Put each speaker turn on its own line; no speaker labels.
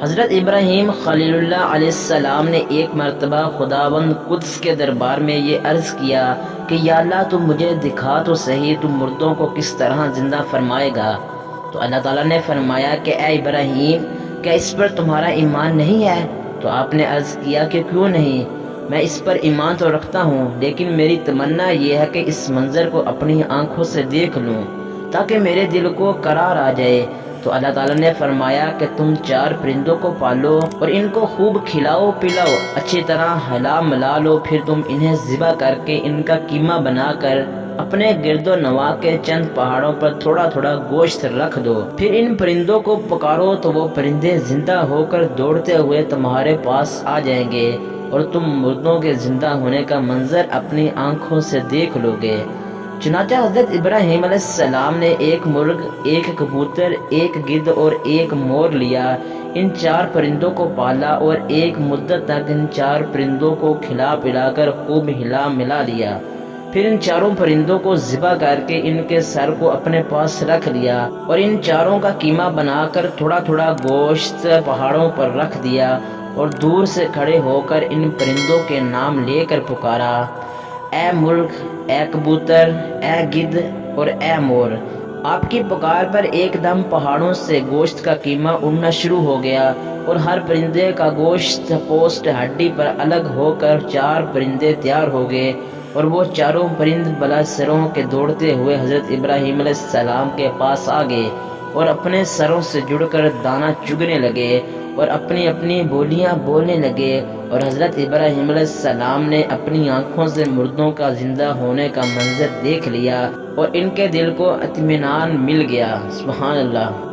حضرت ابراہیم خلیل اللہ علیہ السلام نے ایک مرتبہ خداوند قدس کے دربار میں یہ عرض کیا کہ یا اللہ تم مجھے دکھا تو صحیح، تم مردوں کو کس طرح زندہ فرمائے گا؟ تو اللہ تعالیٰ نے فرمایا کہ اے ابراہیم، کیا اس پر تمہارا ایمان نہیں ہے؟ تو آپ نے عرض کیا کہ کیوں نہیں، میں اس پر ایمان تو رکھتا ہوں، لیکن میری تمنا یہ ہے کہ اس منظر کو اپنی آنکھوں سے دیکھ لوں تاکہ میرے دل کو قرار آ جائے۔ تو اللہ تعالیٰ نے فرمایا کہ تم 4 پرندوں کو پالو اور ان کو خوب کھلاؤ پلاؤ، اچھی طرح ہلا ملا لو، پھر تم انہیں ذبح کر کے ان کا قیمہ بنا کر اپنے گرد و نواح کے چند پہاڑوں پر تھوڑا تھوڑا گوشت رکھ دو، پھر ان پرندوں کو پکارو تو وہ پرندے زندہ ہو کر دوڑتے ہوئے تمہارے پاس آ جائیں گے اور تم مردوں کے زندہ ہونے کا منظر اپنی آنکھوں سے دیکھ لو گے۔ چنانچہ حضرت ابراہیم علیہ السلام نے ایک مرغ، ایک کبوتر، ایک گدھ اور ایک مور لیا، ان 4 پرندوں کو پالا اور ایک مدت تک ان 4 پرندوں کو کھلا پلا کر خوب ہلا ملا لیا، پھر ان 4 پرندوں کو ذبح کر کے ان کے سر کو اپنے پاس رکھ لیا اور ان 4 کا قیمہ بنا کر تھوڑا تھوڑا گوشت پہاڑوں پر رکھ دیا اور دور سے کھڑے ہو کر ان پرندوں کے نام لے کر پکارا، اے مرغ، اے کبوتر، اے گدھ اور اے مور۔ آپ کی پکار پر ایک دم پہاڑوں سے گوشت کا قیمہ اڑنا شروع ہو گیا اور ہر پرندے کا گوشت پوسٹ ہڈی پر الگ ہو کر 4 پرندے تیار ہو گئے اور وہ 4 پرند بلا سروں کے دوڑتے ہوئے حضرت ابراہیم علیہ السلام کے پاس آ گئے اور اپنے سروں سے جڑ کر دانہ چگنے لگے اور اپنی اپنی بولیاں بولنے لگے، اور حضرت ابراہیم علیہ السلام نے اپنی آنکھوں سے مردوں کا زندہ ہونے کا منظر دیکھ لیا اور ان کے دل کو اطمینان مل گیا۔ سبحان اللہ۔